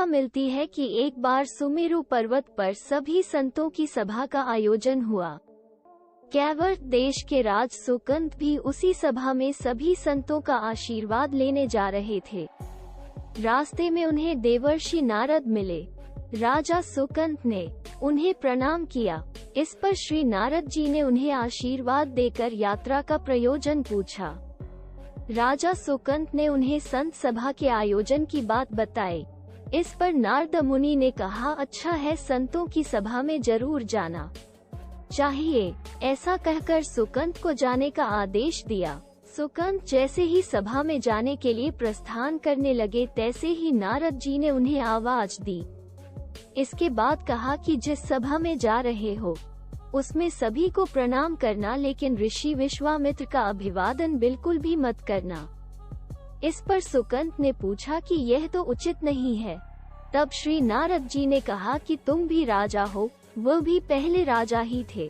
कथा मिलती है कि एक बार सुमेरु पर्वत पर सभी संतों की सभा का आयोजन हुआ। कैवर्त देश के राज सुकंत भी उसी सभा में सभी संतों का आशीर्वाद लेने जा रहे थे। रास्ते में उन्हें देवर्षि नारद मिले। राजा सुकंत ने उन्हें प्रणाम किया। इस पर श्री नारद जी ने उन्हें आशीर्वाद देकर यात्रा का प्रयोजन पूछा। राजा सुकंत ने उन्हें संत सभा के आयोजन की बात बताई। इस पर नारद मुनि ने कहा, अच्छा है, संतों की सभा में जरूर जाना चाहिए। ऐसा कहकर सुकंत को जाने का आदेश दिया। सुकंत जैसे ही सभा में जाने के लिए प्रस्थान करने लगे, तैसे ही नारद जी ने उन्हें आवाज दी। इसके बाद कहा कि जिस सभा में जा रहे हो उसमें सभी को प्रणाम करना, लेकिन ऋषि विश्वामित्र का अभिवादन बिल्कुल भी मत करना। इस पर सुकंत ने पूछा कि यह तो उचित नहीं है। तब श्री नारद जी ने कहा कि तुम भी राजा हो, वह भी पहले राजा ही थे,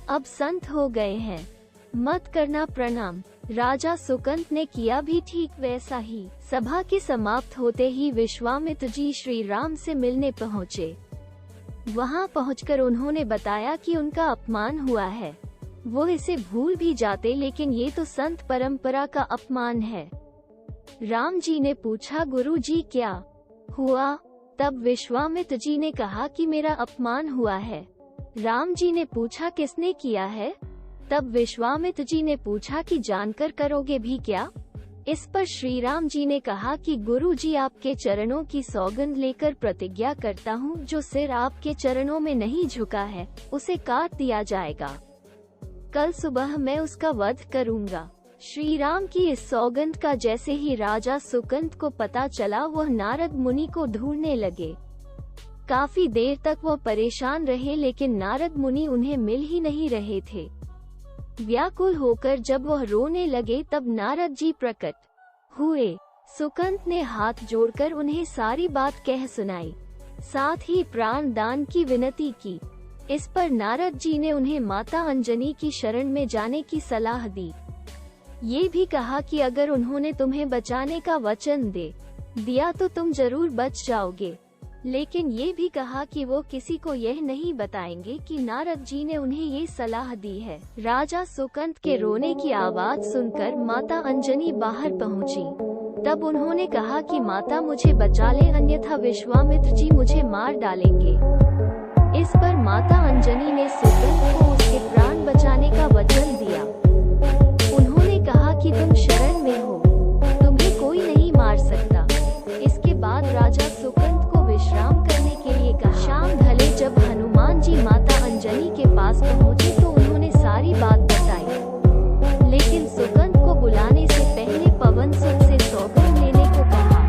अब संत हो गए हैं, मत करना प्रणाम। राजा सुकंत ने किया भी ठीक वैसा ही। सभा के समाप्त होते ही विश्वामित्र जी श्री राम से मिलने पहुँचे। वहां पहुंचकर उन्होंने बताया कि उनका अपमान हुआ है। वो इसे भूल भी जाते, लेकिन ये तो संत परंपरा का अपमान है। राम जी ने पूछा, गुरु जी क्या हुआ? तब विश्वामित्र जी ने कहा कि मेरा अपमान हुआ है। राम जी ने पूछा, किसने किया है? तब विश्वामित्र जी ने पूछा कि जानकर करोगे भी क्या? इस पर श्री राम जी ने कहा कि गुरु जी, आपके चरणों की सौगंध लेकर प्रतिज्ञा करता हूँ, जो सिर आपके चरणों में नहीं झुका है उसे काट दिया जाएगा। कल सुबह मैं उसका वध करूँगा। श्री राम की इस सौगंध का जैसे ही राजा सुकंत को पता चला, वह नारद मुनि को ढूंढने लगे। काफी देर तक वह परेशान रहे, लेकिन नारद मुनि उन्हें मिल ही नहीं रहे थे। व्याकुल होकर जब वह रोने लगे, तब नारद जी प्रकट हुए। सुकंत ने हाथ जोड़कर उन्हें सारी बात कह सुनाई, साथ ही प्राण दान की विनती की। इस पर नारद जी ने उन्हें माता अंजनी की शरण में जाने की सलाह दी। ये भी कहा कि अगर उन्होंने तुम्हें बचाने का वचन दिया तो तुम जरूर बच जाओगे, लेकिन ये भी कहा कि वो किसी को यह नहीं बताएंगे कि नारद जी ने उन्हें ये सलाह दी है। राजा सुकंत के रोने की आवाज सुनकर माता अंजनी बाहर पहुंची। तब उन्होंने कहा कि माता, मुझे बचा ले, अन्यथा विश्वामित्र जी मुझे मार डालेंगे। इस पर माता अंजनी ने सुकंत को उसके प्राण बचाने का वचन दिया। उन्होंने कहा कि तुम शरण में हो, तुम्हें कोई नहीं मार सकता। इसके बाद राजा सुकंत विश्राम करने के लिए कहा। शाम ढले जब हनुमान जी माता अंजनी के पास पहुंचे तो उन्होंने सारी बात बताई, लेकिन सुकंत को बुलाने से पहले पवन सुत से सौगंध लेने को कहा।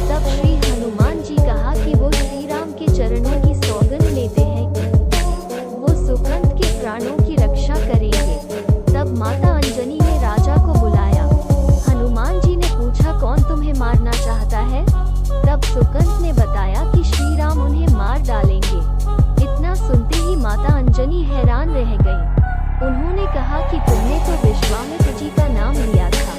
तब श्री हनुमान जी कहा कि वो श्री राम के चरणों की सौगंध लेते हैं कि वो सुकंत के प्राणों की रक्षा करेंगे। तब माता अंजनी ने राजा को बुलाया। हनुमान जी ने पूछा, कौन तुम्हें मारना चाहता है? तब सुकंत ने बताया कि श्री राम उन्हें मार डालेंगे। इतना सुनते ही माता अंजनी हैरान रह गई। उन्होंने कहा कि तुमने तो विश्वामित्र जी का नाम लिया था।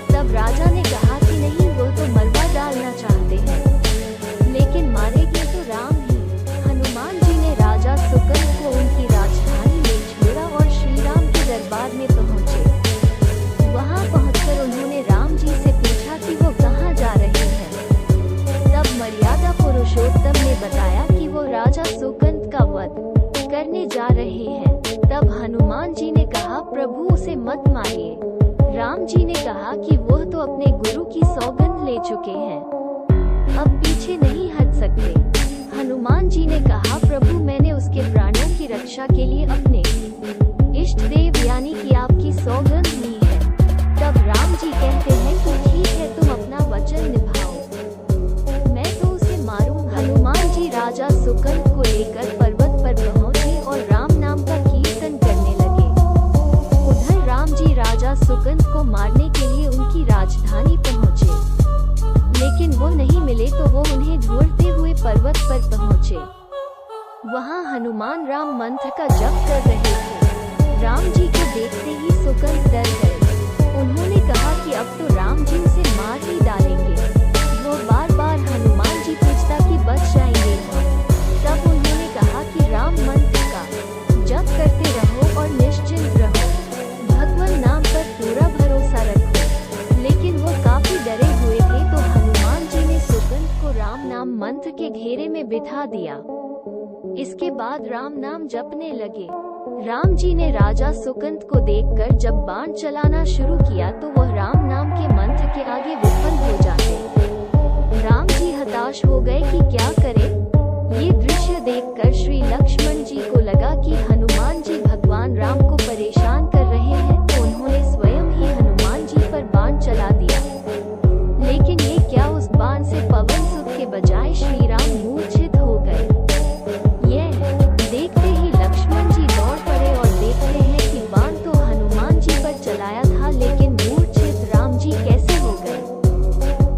तब राजा ने कहा कि नहीं, वो तो मरवा डालना चाहते हैं, लेकिन मारेंगे तो राम ही। हनुमान जी ने राजा सुकंत को उनकी राजधानी में छोड़ा और श्री राम के दरबार में पहुँचे। वहाँ पहुँचकर उन्होंने राम जी से पूछा कि वो कहाँ जा रहे हैं। मर्यादा पुरुषोत्तम ने बताया कि वो राजा सुकंत का वध करने जा रहे हैं। तब हनुमान जी ने कहा, प्रभु उसे मत मारिए। राम जी ने कहा कि वह तो अपने गुरु की सौगंध ले चुके हैं, अब पीछे नहीं हट सकते। हनुमान जी ने कहा, प्रभु मैंने उसके प्राणों की रक्षा के लिए अपने इष्ट देव यानी कि आपकी सौगंध ली है। तब राम जी कहते हैं कि ठीक है, तुम अपना वचन निभाओ, हनुमान जी राजा सुकंत को लेकर पर्वत पर पहुंचे और राम नाम का कीर्तन करने लगे। उधर राम जी राजा सुकंत को मारने के लिए उनकी राजधानी पहुंचे, लेकिन वो नहीं मिले तो वो उन्हें ढूंढते हुए पर्वत पर पहुंचे। वहां हनुमान राम मंत्र का जप कर रहे थे। राम जी को देखते ही सुकंत डर गए। उन्होंने कहा कि अब तो राम जी उसे मार ही डालेंगे। वो बार बार हनुमान जी नाम मंत्र के घेरे में बिठा दिया। इसके बाद राम नाम जपने लगे। राम जी ने राजा सुकंद को देखकर जब बाण चलाना शुरू किया तो वह राम नाम के मंत्र के आगे विफल हो जाते। राम जी हताश हो गए कि क्या करें। ये दृश्य देखकर श्री लक्ष्मण जी को लगा कि हनुमान जी भगवान राम को परेशान कर रहे हैं, तो उन्होंने स्वयं ही हनुमान जी पर बाण चला दिया। लेकिन ये क्या, उस बाण से पवन सुत के बजाय श्री राम मूर्छित हो गए। यह देखते ही लक्ष्मण जी दौड़ पड़े और देखते हैं कि बाण तो हनुमान जी पर चलाया था, लेकिन मूर्छित राम जी कैसे हो गए।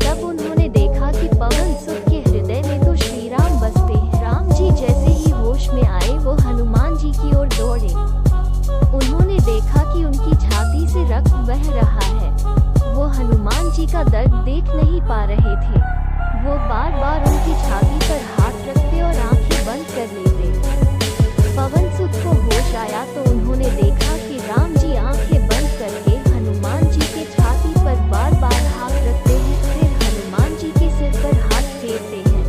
तब उन्होंने देखा कि पवन सुत के हृदय में तो श्री राम बसते हैं। राम जी जैसे ही होश में आए वो हनुमान जी की ओर दौड़े। उन्होंने देखा कि उनकी छाती से रक्त बह रहा है। वो हनुमान जी का दर्द देख नहीं पा रहे थे। वो बार बार उनकी छाती पर हाथ रखते और आंखें बंद कर लेते। पवन सुत को होश आया तो उन्होंने देखा कि राम जी आंखें बंद करके हनुमान जी के छाती पर बार बार हाथ रखते हैं, फिर हनुमान जी के सिर पर हाथ फेरते हैं।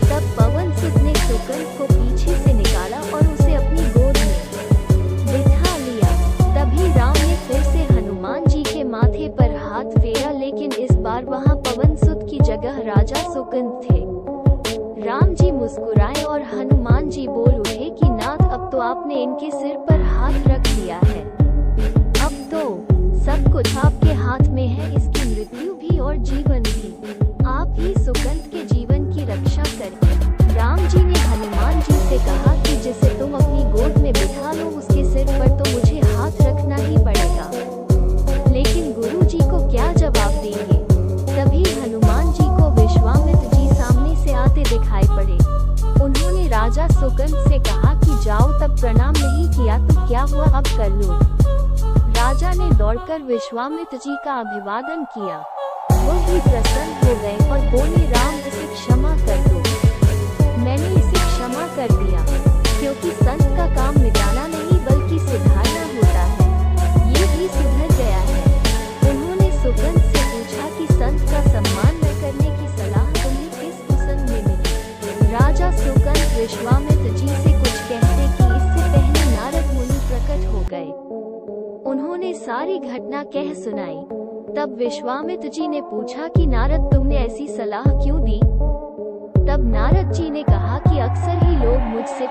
तब पवन सुत ने सुकंद को पीछे से निकाला और उसे अपनी गोद में बिठा लिया। तभी राम ने फिर से हनुमान जी के माथे पर हाथ फेरा, लेकिन इस बार वहां पवन सुत की जगह राजा सुकंद थे। राम जी मुस्कुराए और हनुमान जी बोल उठे कि नाथ, अब तो आपने इनके सिर पर हाथ रख दिया है। अब तो सब कुछ आपके हाथ में है, इसकी मृत्यु भी और जीवन भी। आप ही सुकंद के जीवन की रक्षा करें। राम जी ने हनुमान जी से कहा कि जिसे तुम अपनी गोद में बिठा लो उसके सिर पर तो मुझे हाथ रखना ही पड़ेगा। लेकिन गुरु जी को क्या जवाब देंगे। तभी हनुमान जी को विश्वामित्र जी सामने से आते दिखाई पड़े। उन्होंने राजा सुकंद से कहा कि जाओ, तब प्रणाम नहीं किया तो क्या हुआ, अब कर लो। राजा ने दौड़कर विश्वामित्र जी का अभिवादन किया। वो भी प्रसन्न हो गए और बोले, राम, इसे क्षमा कर दो। मैंने इसे क्षमा कर दिया, क्योंकि संत का काम मिटाना नहीं बल्कि सुधारना होता है। ये भी सुधर गया है। उन्होंने सुकंद से पूछा कि संत का सम्मान न करने की सलाह तुम्हें किस कुसंग में मिली। राजा सुकंद विश्वामित्र जी से कुछ कहते कि इससे पहले नारद मुनि प्रकट हो गए। उन्होंने सारी घटना कह सुनाई। तब विश्वामित्र जी ने पूछा कि नारद, तुमने ऐसी सलाह क्यों दी। तब नारद जी ने कहा कि अक्सर ही लोग मुझसे